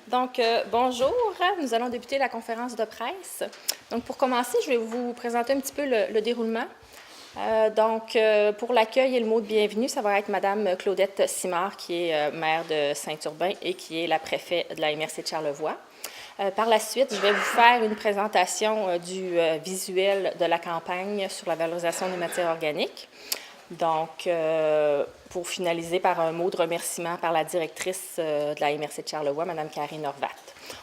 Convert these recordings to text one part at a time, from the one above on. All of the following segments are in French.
Donc, bonjour. Nous allons débuter la conférence de presse. Donc, pour commencer, je vais vous présenter un petit peu le déroulement. Pour l'accueil et le mot de bienvenue, ça va être Mme Claudette Simard, qui est maire de Saint-Urbain et qui est la préfète de la MRC de Charlevoix. Par la suite, je vais vous faire une présentation du visuel de la campagne sur la valorisation des matières organiques. Donc, pour finaliser par un mot de remerciement par la directrice de la MRC de Charlevoix, Mme Karine Horvat.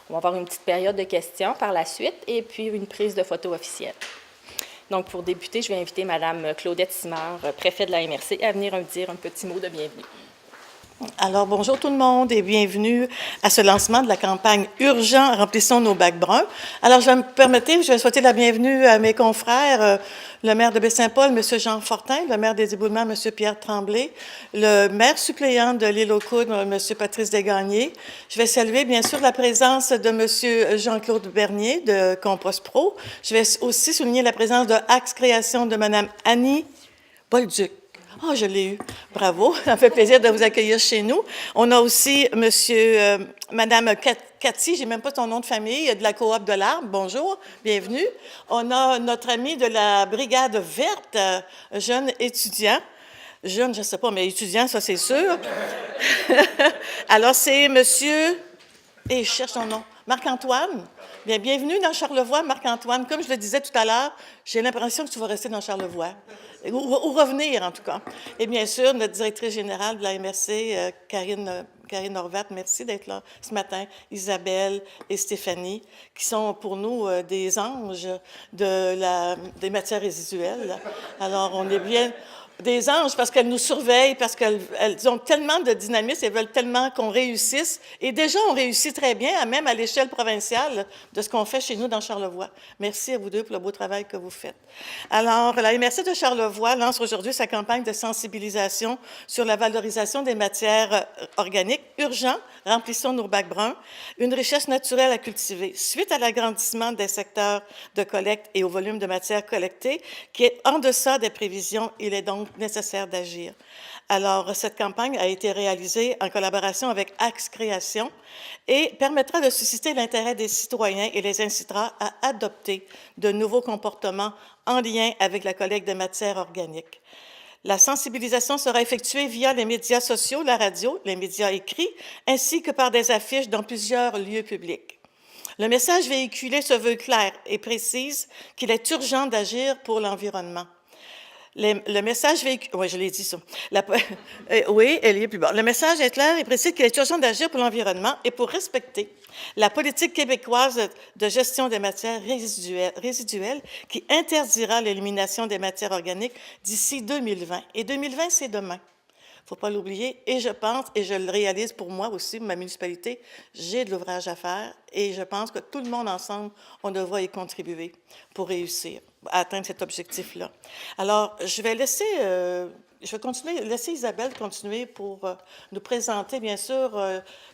On va avoir une petite période de questions par la suite et puis une prise de photo officielle. Donc, pour débuter, je vais inviter Mme Claudette Simard, préfète de la MRC, à venir dire un petit mot de bienvenue. Alors, bonjour tout le monde et bienvenue à ce lancement de la campagne Urgent, remplissons nos bacs bruns. Alors, je vais souhaiter la bienvenue à mes confrères, le maire de Baie-Saint-Paul, M. Jean Fortin, le maire des Éboulements, M. Pierre Tremblay, le maire suppléant de l'île aux Coudres, M. Patrice Desgagnés. Je vais saluer, bien sûr, la présence de M. Jean-Claude Bernier de Compost Pro. Je vais aussi souligner la présence de Axe Création de Mme Annie Bolduc. Oh, je l'ai eu. Bravo. Ça me fait plaisir de vous accueillir chez nous. On a aussi Madame Cathy, j'ai même pas ton nom de famille, de la Coop de l'Arbre. Bonjour, bienvenue. On a notre ami de la Brigade verte, jeune étudiant. Jeune, je ne sais pas, mais étudiant, ça c'est sûr. Alors, c'est monsieur... Et je cherche son nom. Marc-Antoine. Bien, bienvenue dans Charlevoix, Marc-Antoine. Comme je le disais tout à l'heure, j'ai l'impression que tu vas rester dans Charlevoix, ou revenir en tout cas. Et bien sûr, notre directrice générale de la MRC, Karine Horvat, merci d'être là ce matin. Isabelle et Stéphanie, qui sont pour nous des anges des matières résiduelles. Alors, on est bien... Des anges parce qu'elles nous surveillent, parce qu'elles ont tellement de dynamisme, elles veulent tellement qu'on réussisse. Et déjà, on réussit très bien, même à l'échelle provinciale, de ce qu'on fait chez nous dans Charlevoix. Merci à vous deux pour le beau travail que vous faites. Alors, la MRC de Charlevoix lance aujourd'hui sa campagne de sensibilisation sur la valorisation des matières organiques. Urgent, remplissons nos bacs bruns, une richesse naturelle à cultiver. Suite à l'agrandissement des secteurs de collecte et au volume de matières collectées, qui est en deçà des prévisions, il est donc nécessaire d'agir. Alors, cette campagne a été réalisée en collaboration avec Axe Création et permettra de susciter l'intérêt des citoyens et les incitera à adopter de nouveaux comportements en lien avec la collecte de matières organiques. La sensibilisation sera effectuée via les médias sociaux, la radio, les médias écrits, ainsi que par des affiches dans plusieurs lieux publics. Le message véhiculé se veut clair et précise qu'il est urgent d'agir pour l'environnement. Le message véhiculé... Oui, je l'ai dit ça. Oui, elle est plus bas. Le message est clair et précis qu'il est urgent d'agir pour l'environnement et pour respecter la politique québécoise de gestion des matières résiduelles qui interdira l'élimination des matières organiques d'ici 2020. Et 2020, c'est demain. Il ne faut pas l'oublier. Et je pense, et je le réalise pour moi aussi, ma municipalité, j'ai de l'ouvrage à faire et je pense que tout le monde ensemble, on devra y contribuer pour réussir à atteindre cet objectif-là. Alors, je vais laisser Isabelle continuer pour nous présenter, bien sûr,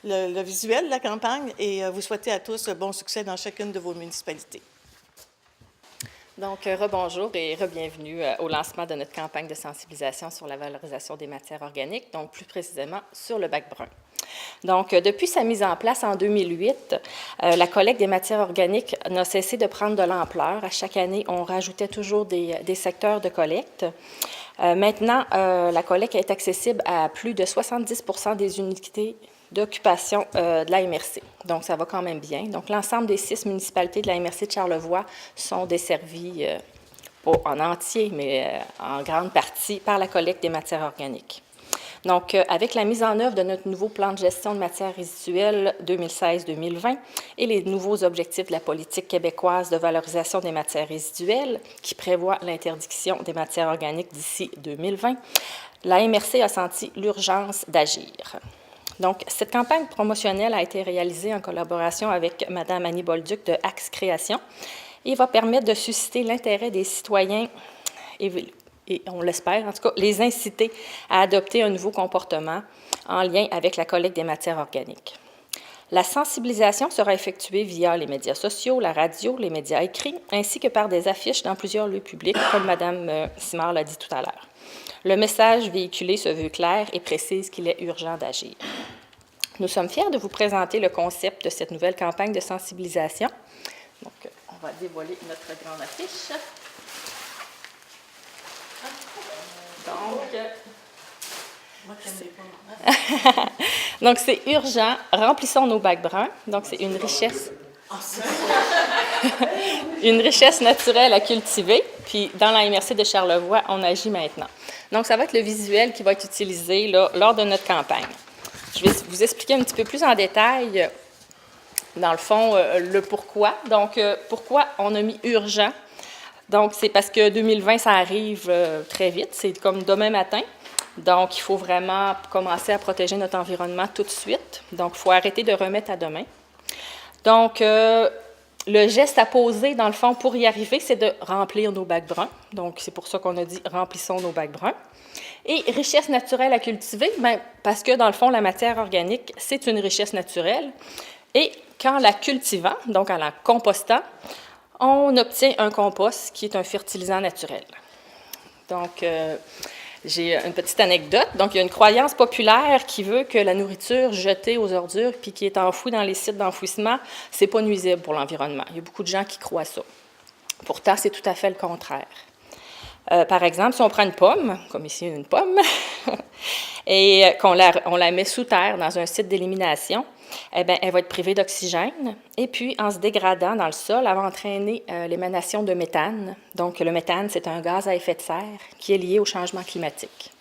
le visuel de la campagne et vous souhaiter à tous bon succès dans chacune de vos municipalités. Donc, rebonjour et re-bienvenue au lancement de notre campagne de sensibilisation sur la valorisation des matières organiques, donc plus précisément sur le bac brun. Donc, depuis sa mise en place en 2008, la collecte des matières organiques n'a cessé de prendre de l'ampleur. À chaque année, on rajoutait toujours des secteurs de collecte. Maintenant, la collecte est accessible à plus de 70% des unités d'occupation de la MRC. Donc, ça va quand même bien. Donc, l'ensemble des 6 municipalités de la MRC de Charlevoix sont desservies, pas en entier, mais en grande partie, par la collecte des matières organiques. Donc, avec la mise en œuvre de notre nouveau plan de gestion de matières résiduelles 2016-2020 et les nouveaux objectifs de la politique québécoise de valorisation des matières résiduelles, qui prévoit l'interdiction des matières organiques d'ici 2020, la MRC a senti l'urgence d'agir. Donc, cette campagne promotionnelle a été réalisée en collaboration avec Mme Annie Bolduc de Axe Création et va permettre de susciter l'intérêt des citoyens et on l'espère, en tout cas, les inciter à adopter un nouveau comportement en lien avec la collecte des matières organiques. La sensibilisation sera effectuée via les médias sociaux, la radio, les médias écrits, ainsi que par des affiches dans plusieurs lieux publics, comme Mme Simard l'a dit tout à l'heure. Le message véhiculé se veut clair et précise qu'il est urgent d'agir. Nous sommes fiers de vous présenter le concept de cette nouvelle campagne de sensibilisation. Donc, on va dévoiler notre grande affiche. Donc, c'est urgent, remplissons nos bacs bruns. Donc, c'est une richesse. Une richesse naturelle à cultiver. Puis, dans la MRC de Charlevoix, on agit maintenant. Donc, ça va être le visuel qui va être utilisé là, lors de notre campagne. Je vais vous expliquer un petit peu plus en détail, dans le fond, le pourquoi. Donc, pourquoi on a mis urgent? Donc, c'est parce que 2020, ça arrive très vite. C'est comme demain matin. Donc, il faut vraiment commencer à protéger notre environnement tout de suite. Donc, il faut arrêter de remettre à demain. Donc, le geste à poser, dans le fond, pour y arriver, c'est de remplir nos bacs bruns. Donc, c'est pour ça qu'on a dit « remplissons nos bacs bruns ». Et richesse naturelle à cultiver, bien, parce que, dans le fond, la matière organique, c'est une richesse naturelle. Et qu'en la cultivant, donc en la compostant, on obtient un compost qui est un fertilisant naturel. Donc, j'ai une petite anecdote. Donc, il y a une croyance populaire qui veut que la nourriture jetée aux ordures puis qui est enfouie dans les sites d'enfouissement, c'est pas nuisible pour l'environnement. Il y a beaucoup de gens qui croient ça. Pourtant, c'est tout à fait le contraire. Par exemple, si on prend une pomme, comme ici une pomme, et qu'on la met sous terre dans un site d'élimination, eh bien, elle va être privée d'oxygène. Et puis, en se dégradant dans le sol, elle va entraîner l'émanation de méthane. Donc, le méthane, c'est un gaz à effet de serre qui est lié au changement climatique.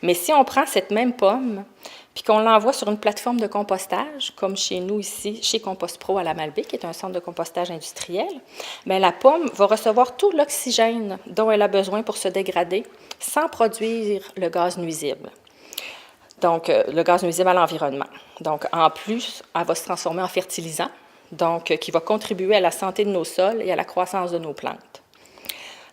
Mais si on prend cette même pomme, puis qu'on l'envoie sur une plateforme de compostage, comme chez nous ici, chez Compost Pro à la Malbaie, qui est un centre de compostage industriel, bien, la pomme va recevoir tout l'oxygène dont elle a besoin pour se dégrader sans produire le gaz nuisible. Donc, le gaz nuisible à l'environnement. Donc, en plus, elle va se transformer en fertilisant, donc qui va contribuer à la santé de nos sols et à la croissance de nos plantes.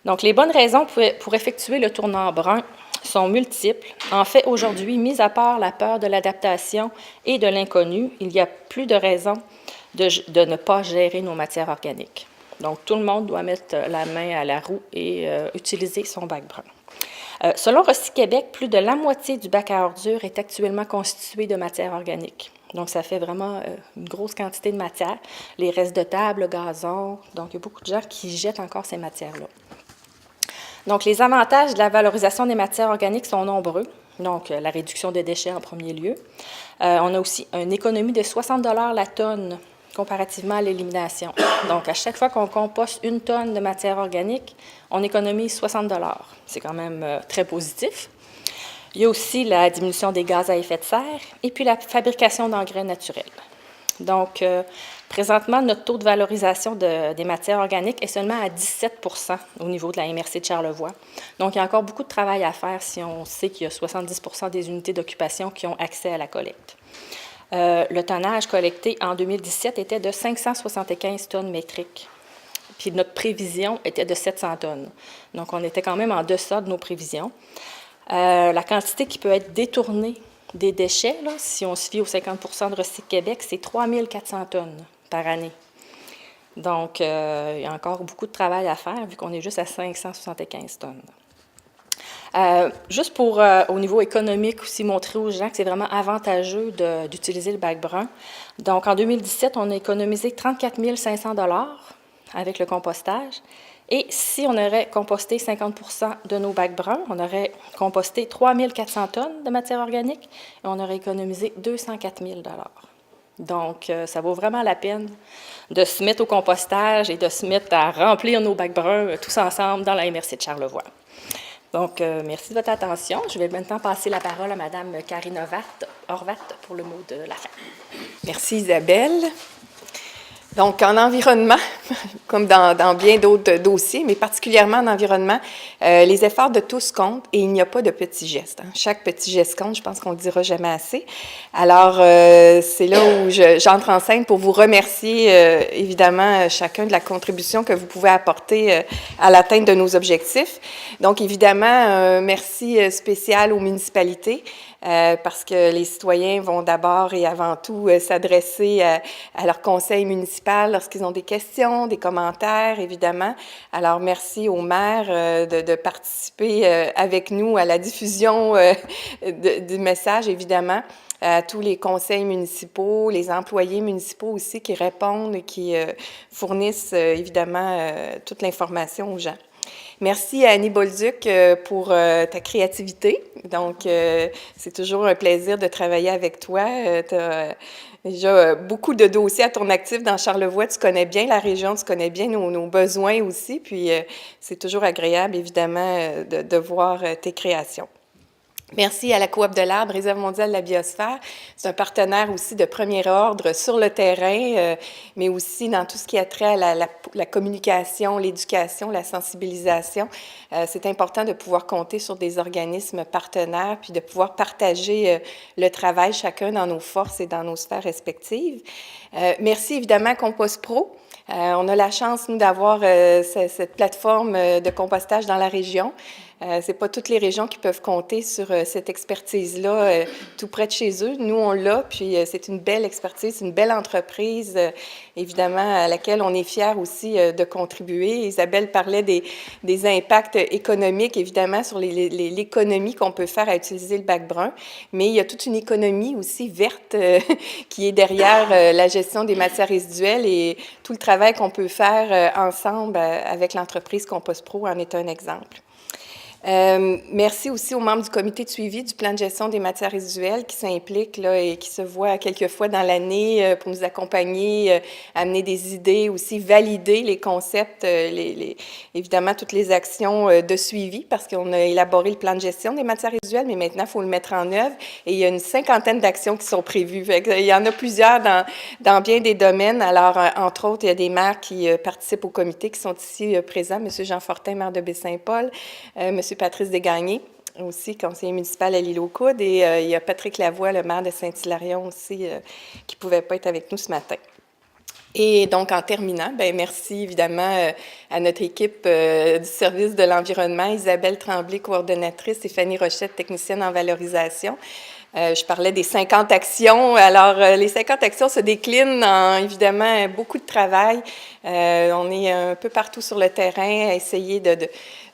Donc, les bonnes raisons pour effectuer le tournant brun sont multiples. En fait, aujourd'hui, mis à part la peur de l'adaptation et de l'inconnu, il y a plus de raisons de ne pas gérer nos matières organiques. Donc, tout le monde doit mettre la main à la roue et utiliser son bac brun. Selon Recyc-Québec, plus de la moitié du bac à ordures est actuellement constitué de matière organique. Donc, ça fait vraiment une grosse quantité de matière. Les restes de table, le gazon, donc il y a beaucoup de gens qui jettent encore ces matières-là. Donc, les avantages de la valorisation des matières organiques sont nombreux. Donc, la réduction des déchets en premier lieu. On a aussi une économie de 60 $ la tonne comparativement à l'élimination. Donc, à chaque fois qu'on composte une tonne de matière organique, on économise 60 $. C'est quand même très positif. Il y a aussi la diminution des gaz à effet de serre et puis la fabrication d'engrais naturels. Donc, présentement, notre taux de valorisation des matières organiques est seulement à 17 % au niveau de la MRC de Charlevoix. Donc, il y a encore beaucoup de travail à faire si on sait qu'il y a 70 % des unités d'occupation qui ont accès à la collecte. Le tonnage collecté en 2017 était de 575 tonnes métriques. Puis notre prévision était de 700 tonnes. Donc, on était quand même en deçà de nos prévisions. La quantité qui peut être détournée des déchets, là, si on se fie aux 50 % de Recyc-Québec, c'est 3400 tonnes par année. Donc, il y a encore beaucoup de travail à faire, vu qu'on est juste à 575 tonnes. Juste pour, au niveau économique aussi, montrer aux gens que c'est vraiment avantageux d'utiliser le bac brun. Donc, en 2017, on a économisé 34 500 $ avec le compostage. Et si on aurait composté 50 % de nos bacs bruns, on aurait composté 3 400 tonnes de matière organique et on aurait économisé 204 000 $. Donc, ça vaut vraiment la peine de se mettre au compostage et de se mettre à remplir nos bacs bruns tous ensemble dans la MRC de Charlevoix. Donc, merci de votre attention. Je vais maintenant passer la parole à Mme Karine Horvat pour le mot de la fin. Merci Isabelle. Donc, en environnement, comme dans bien d'autres dossiers, mais particulièrement en environnement, les efforts de tous comptent et il n'y a pas de petits gestes. Hein. Chaque petit geste compte, je pense qu'on ne le dira jamais assez. Alors, c'est là où j'entre en scène pour vous remercier, évidemment, chacun de la contribution que vous pouvez apporter à l'atteinte de nos objectifs. Donc, évidemment, merci spécial aux municipalités. Parce que les citoyens vont d'abord et avant tout s'adresser à leur conseil municipal municipales lorsqu'ils ont des questions, des commentaires, évidemment. Alors, merci aux maires de participer avec nous à la diffusion du message, évidemment, à tous les conseils municipaux, les employés municipaux aussi qui répondent et qui fournissent, évidemment, toute l'information aux gens. Merci à Annie Bolduc pour ta créativité. Donc, c'est toujours un plaisir de travailler avec toi. Tu as déjà beaucoup de dossiers à ton actif dans Charlevoix. Tu connais bien la région, tu connais bien nos besoins aussi. Puis, c'est toujours agréable, évidemment, de voir tes créations. Merci à la Coop de l'Arbre, Réserve mondiale de la biosphère. C'est un partenaire aussi de premier ordre sur le terrain, mais aussi dans tout ce qui a trait à la communication, l'éducation, la sensibilisation. C'est important de pouvoir compter sur des organismes partenaires, puis de pouvoir partager le travail chacun dans nos forces et dans nos sphères respectives. Merci évidemment à Compost Pro. On a la chance, nous, d'avoir cette plateforme de compostage dans la région. C'est pas toutes les régions qui peuvent compter sur cette expertise-là tout près de chez eux. Nous, on l'a, puis c'est une belle expertise, une belle entreprise, évidemment, à laquelle on est fiers aussi de contribuer. Isabelle parlait des impacts économiques, évidemment, sur l'économie qu'on peut faire à utiliser le bac brun, mais il y a toute une économie aussi verte qui est derrière la gestion des matières résiduelles et tout le travail qu'on peut faire ensemble avec l'entreprise Compost Pro en est un exemple. Merci aussi aux membres du comité de suivi du plan de gestion des matières résiduelles qui s'impliquent là, et qui se voient quelques fois dans l'année pour nous accompagner, amener des idées, aussi valider les concepts, évidemment toutes les actions de suivi parce qu'on a élaboré le plan de gestion des matières résiduelles, mais maintenant il faut le mettre en œuvre et il y a une 50aine d'actions qui sont prévues. Il y en a plusieurs dans bien des domaines. Alors, entre autres, il y a des maires qui participent au comité qui sont ici présents, M. Jean Fortin, maire de Baie-Saint-Paul, M. Patrice Desgagnés, aussi conseiller municipal à l'Île-aux-Coudes, et il y a Patrick Lavoie, le maire de Saint-Hilarion aussi, qui ne pouvait pas être avec nous ce matin. Et donc, en terminant, bien, merci évidemment à notre équipe du service de l'environnement, Isabelle Tremblay, coordonnatrice, et Fanny Rochette, technicienne en valorisation. Je parlais des 50 actions. Alors, les 50 actions se déclinent en, évidemment, beaucoup de travail. On est un peu partout sur le terrain à essayer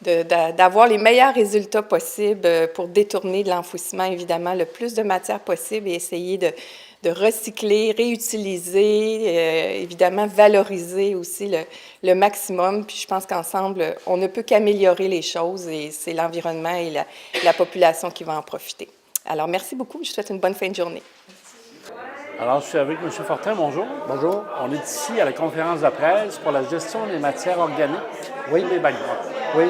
d'avoir les meilleurs résultats possibles pour détourner de l'enfouissement, évidemment, le plus de matière possible et essayer de recycler, réutiliser, évidemment, valoriser aussi le maximum. Puis je pense qu'ensemble, on ne peut qu'améliorer les choses et c'est l'environnement et la population qui va en profiter. Alors, merci beaucoup. Je vous souhaite une bonne fin de journée. Alors, je suis avec M. Fortin. Bonjour. Bonjour. On est ici à la conférence de presse pour la gestion des matières organiques Oui. des bacs bruns. Oui.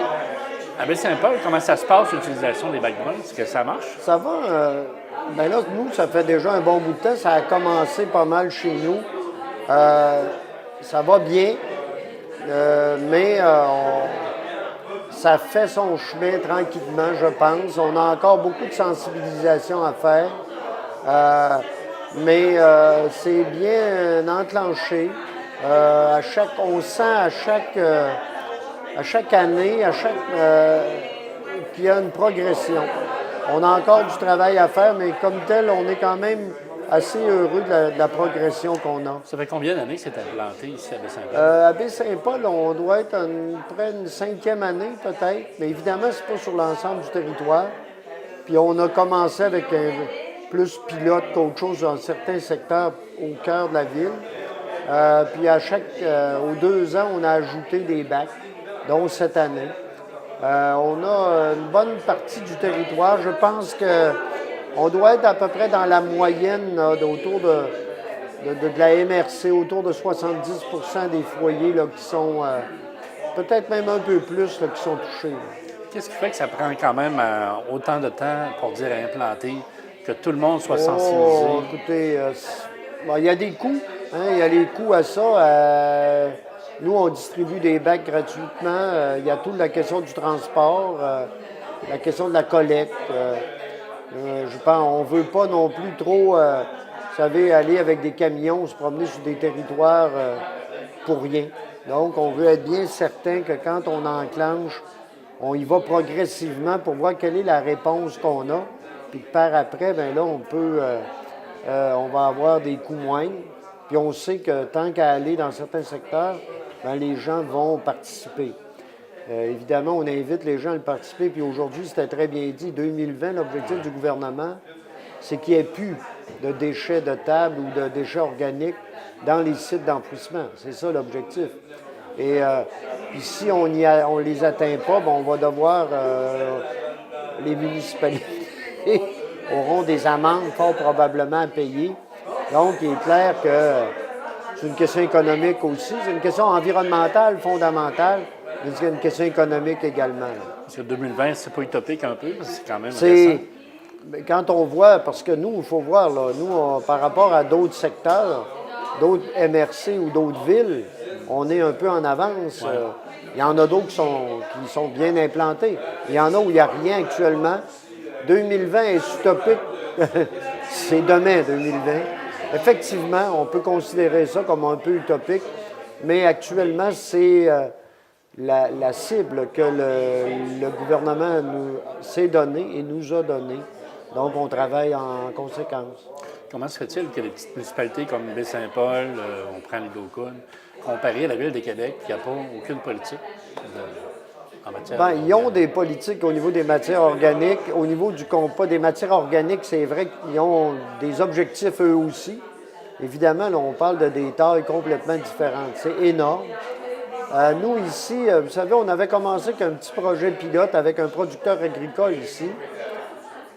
À Baie-Saint-Paul, comment ça se passe, l'utilisation des bacs bruns? Est-ce que ça marche? Ça va. Bien là, nous, ça fait déjà un bon bout de temps. Ça a commencé pas mal chez nous. Ça va bien, mais ça fait son chemin tranquillement, je pense. On a encore beaucoup de sensibilisation à faire. Mais c'est bien enclenché. On sent à chaque année, qu'il y a une progression. On a encore du travail à faire, mais comme tel, on est quand même assez heureux de la progression qu'on a. Ça fait combien d'années que c'est implanté ici à Baie-Saint-Paul? À Baie-Saint-Paul, on doit être près d'une 5e année peut-être, mais évidemment, c'est pas sur l'ensemble du territoire. Puis on a commencé avec plus pilote qu'autre chose dans certains secteurs au cœur de la ville. Puis aux 2 ans, on a ajouté des bacs, dont cette année. On a une bonne partie du territoire. Je pense qu'on doit être à peu près dans la moyenne autour de la MRC, autour de 70 des foyers là, qui sont, peut-être même un peu plus, là, qui sont touchés. Là. Qu'est-ce qui fait que ça prend quand même autant de temps pour dire implanter, que tout le monde soit sensibilisé? Écoutez, il y a des coûts. Hein, il y a les coûts à ça. Nous, on distribue des bacs gratuitement. Il y a toute la question du transport, la question de la collecte. Je pense on ne veut pas non plus trop, vous savez, aller avec des camions, se promener sur des territoires pour rien. Donc, on veut être bien certain que quand on enclenche, on y va progressivement pour voir quelle est la réponse qu'on a. Puis que par après, bien là, on va avoir des coûts moindres. Puis on sait que tant qu'à aller dans certains secteurs, bien, les gens vont participer. Évidemment, on invite les gens à le participer. Puis aujourd'hui, c'était très bien dit, 2020, l'objectif du gouvernement, c'est qu'il n'y ait plus de déchets de table ou de déchets organiques dans les sites d'enfouissement. C'est ça l'objectif. Et puis si on ne les atteint pas, bien, on va devoir, les municipalités auront des amendes fort probablement à payer. Donc, il est clair que c'est une question économique aussi, c'est une question environnementale fondamentale, mais c'est une question économique également. Parce que 2020, c'est pas utopique un peu, parce que c'est quand même C'est récent. quand on voit, parce que nous, il faut voir, là, nous, par rapport à d'autres secteurs, d'autres MRC ou d'autres villes, on est un peu en avance. Il y en a d'autres qui sont bien implantés. Il y en a où il n'y a rien actuellement. 2020 est utopique. C'est demain, 2020. Effectivement, on peut considérer ça comme un peu utopique, mais actuellement, c'est la cible que le gouvernement s'est donnée et nous a donnée. Donc, on travaille en conséquence. Comment se fait-il que les petites municipalités comme Baie-Saint-Paul, on prend l'Hydro-Cône, comparé à la Ville de Québec, il n'y a pas aucune politique en matière Bien, ils ont des politiques au niveau des matières organiques. Au niveau du compas des matières organiques, c'est vrai qu'ils ont des objectifs eux aussi. Évidemment, là, on parle de des tailles complètement différentes. C'est énorme. Nous, ici, vous savez, on avait commencé avec un petit projet pilote avec un producteur agricole ici.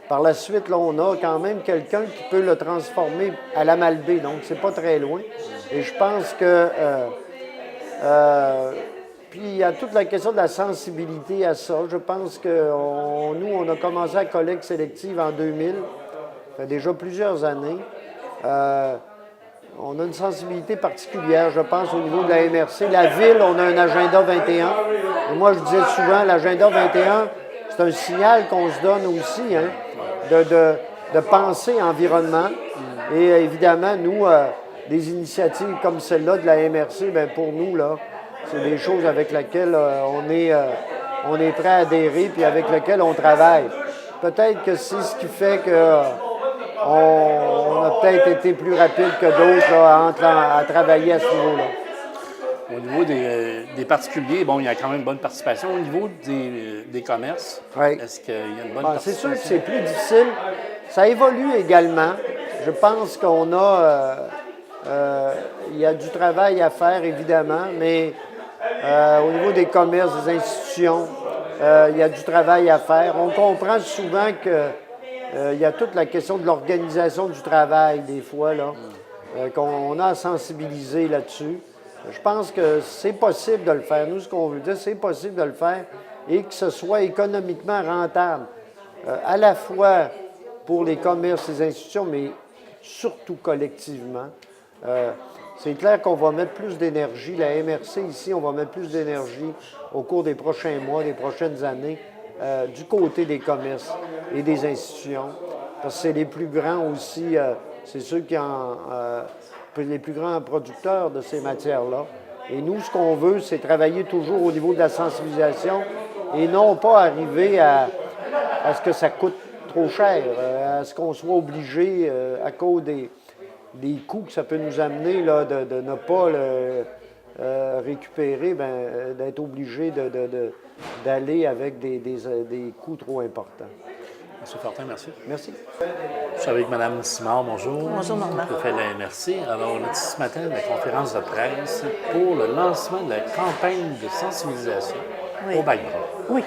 Par la suite, là, on a quand même quelqu'un qui peut le transformer à la Malbaie, donc c'est pas très loin. Et je pense que... puis il y a toute la question de la sensibilité à ça. Je pense que nous, on a commencé la collecte sélective en 2000, ça fait déjà plusieurs années. On a une sensibilité particulière, je pense, au niveau de la MRC. La Ville, on a un agenda 21. Et moi, je disais souvent, l'agenda 21, c'est un signal qu'on se donne aussi, hein, de penser environnement. Et évidemment, nous, des initiatives comme celle-là de la MRC, bien, pour nous, là, c'est des choses avec lesquelles on est prêt à adhérer puis avec lesquelles on travaille. Peut-être que c'est ce qui fait que on a peut-être été plus rapide que d'autres là, à travailler à ce niveau-là. Au niveau des particuliers, bon, il y a quand même une bonne participation. Au niveau des commerces, Oui. est-ce qu'il y a une bonne C'est sûr participation? que c'est plus difficile. Ça évolue également. Je pense qu'on a... il y a du travail à faire, évidemment, mais au niveau des commerces, des institutions, il y a du travail à faire. On comprend souvent que il y a toute la question de l'organisation du travail, des fois, là, qu'on a à sensibiliser là-dessus. Je pense que c'est possible de le faire. Nous, ce qu'on veut dire, c'est possible de le faire et que ce soit économiquement rentable, à la fois pour les commerces, les institutions, mais surtout collectivement. C'est clair qu'on va mettre plus d'énergie. La MRC, ici, on va mettre plus d'énergie au cours des prochains mois, des prochaines années, du côté des commerces et des institutions. Parce que c'est les plus grands aussi, c'est ceux qui les plus grands producteurs de ces matières-là. Et nous, ce qu'on veut, c'est travailler toujours au niveau de la sensibilisation et non pas arriver à ce que ça coûte trop cher, à ce qu'on soit obligé, à cause des coûts que ça peut nous amener là, de ne pas le récupérer, d'être obligé d'aller avec des coûts trop importants. M. Fortin, merci. Merci. Je suis avec Mme Simard, bonjour. Bonjour, Normand. Je fais la MRC. Alors, on a dit ce matin la conférence de presse pour le lancement de la campagne de sensibilisation Oui. au bac-brun. Oui.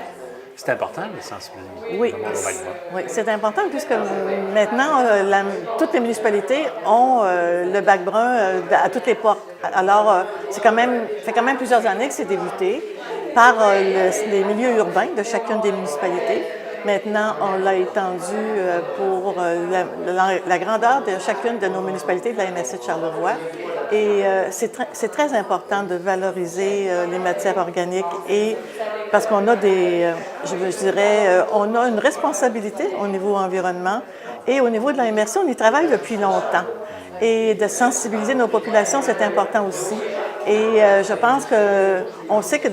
C'est important de sensibiliser Oui, le monde au bac-brun. oui, c'est important puisque maintenant, toutes les municipalités ont le bac brun à toutes les portes. Alors, fait quand même plusieurs années que c'est débuté par les milieux urbains de chacune des municipalités. Maintenant, on l'a étendu pour la grandeur de chacune de nos municipalités de la MRC de Charlevoix. Et c'est très important de valoriser les matières organiques et parce qu'on a on a une responsabilité au niveau environnement et au niveau de la MRC, on y travaille depuis longtemps. Et de sensibiliser nos populations, c'est important aussi. Et je pense on sait que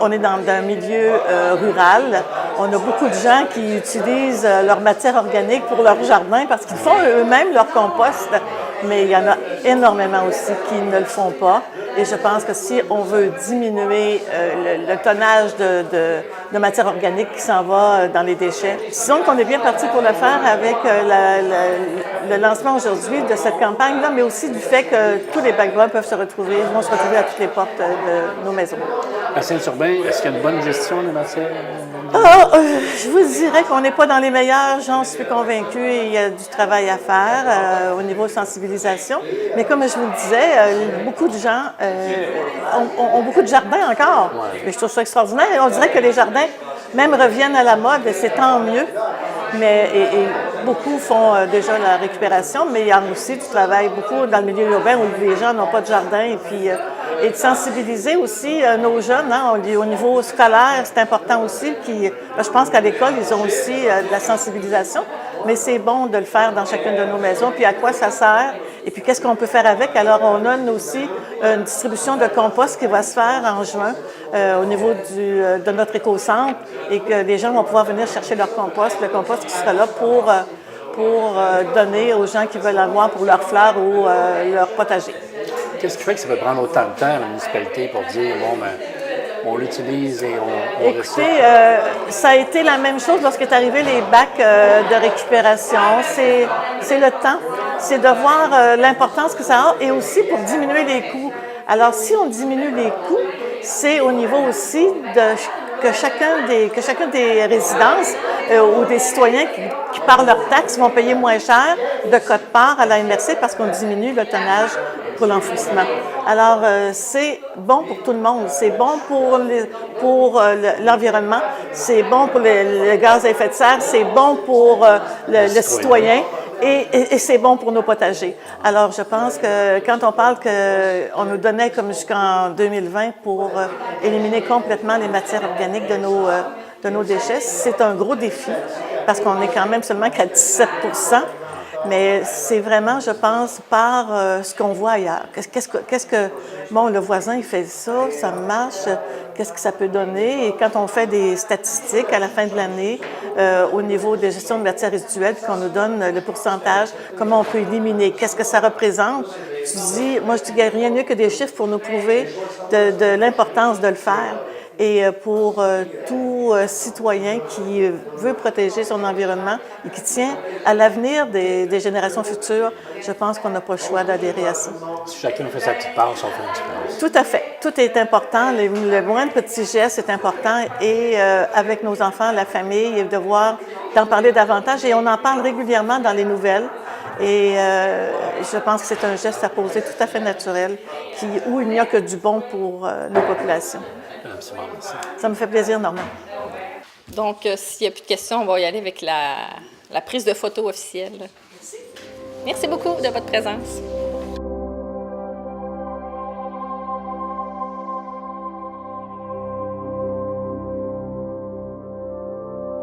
on est dans un milieu rural. On a beaucoup de gens qui utilisent leur matière organique pour leur jardin parce qu'ils font eux-mêmes leur compost. mais il y en a énormément aussi qui ne le font pas. Et je pense que si on veut diminuer le tonnage de matière organique qui s'en va dans les déchets, disons qu'on est bien parti pour le faire avec le lancement aujourd'hui de cette campagne-là, mais aussi du fait que tous les bacs bruns vont se retrouver à toutes les portes de nos maisons. À Saint-Urbain, est-ce qu'il y a une bonne gestion des matières? Je vous dirais qu'on n'est pas dans les meilleurs, j'en suis convaincue, et il y a du travail à faire au niveau de sensibilisation. Mais comme je vous le disais, beaucoup de gens ont beaucoup de jardins encore. Et je trouve ça extraordinaire. Et on dirait que les jardins même reviennent à la mode, et c'est tant mieux. Et beaucoup font déjà la récupération, mais il y a aussi du travail beaucoup dans le milieu urbain où les gens n'ont pas de jardin. Et de sensibiliser aussi nos jeunes, hein, au niveau scolaire, c'est important aussi. Je pense qu'à l'école, ils ont aussi de la sensibilisation, mais c'est bon de le faire dans chacune de nos maisons. Puis à quoi ça sert? Et puis qu'est-ce qu'on peut faire avec? Alors, on a aussi une distribution de compost qui va se faire en juin au niveau de notre éco-centre, et que les gens vont pouvoir venir chercher leur compost, le compost qui sera là pour donner aux gens qui veulent avoir pour leurs fleurs ou leur potager. Qu'est-ce qui fait que ça peut prendre autant de temps à la municipalité pour dire, bon, ben, on l'utilise et on Écoutez, ça a été la même chose lorsqu'est arrivé les bacs de récupération. C'est le temps, c'est de voir l'importance que ça a, et aussi pour diminuer les coûts. Alors, si on diminue les coûts, c'est au niveau aussi que chacun des résidences ou des citoyens qui par leurs taxes vont payer moins cher de quote-part à la MRC parce qu'on diminue le tonnage pour l'enfouissement. Alors, c'est bon pour tout le monde. C'est bon pour l'environnement, c'est bon pour le gaz à effet de serre, c'est bon pour le citoyen. Et c'est bon pour nos potagers. Alors, je pense que quand on parle qu'on nous donnait comme jusqu'en 2020 pour éliminer complètement les matières organiques de nos déchets, c'est un gros défi parce qu'on est quand même seulement qu'à 17 %. Mais c'est vraiment, je pense, par ce qu'on voit ailleurs. Bon, le voisin, il fait ça, ça marche, qu'est-ce que ça peut donner? Et quand on fait des statistiques à la fin de l'année, au niveau de gestion de matières résiduelles, qu'on nous donne le pourcentage, comment on peut éliminer, qu'est-ce que ça représente? Moi, je dis qu'il n'y a rien de mieux que des chiffres pour nous prouver de l'importance de le faire. Et pour tout citoyen qui veut protéger son environnement et qui tient à l'avenir des générations futures, je pense qu'on n'a pas le choix d'adhérer à ça. Si chacun fait sa petite part, on fait une différence. Tout à fait. Tout est important. Le moindre petit geste est important. Et avec nos enfants, la famille, d'en parler davantage. Et on en parle régulièrement dans les nouvelles. Et je pense que c'est un geste à poser tout à fait naturel, où il n'y a que du bon pour nos populations. Absolument, merci. Ça me fait plaisir, Normand. Donc, s'il n'y a plus de questions, on va y aller avec la prise de photo officielle. Merci beaucoup de votre présence.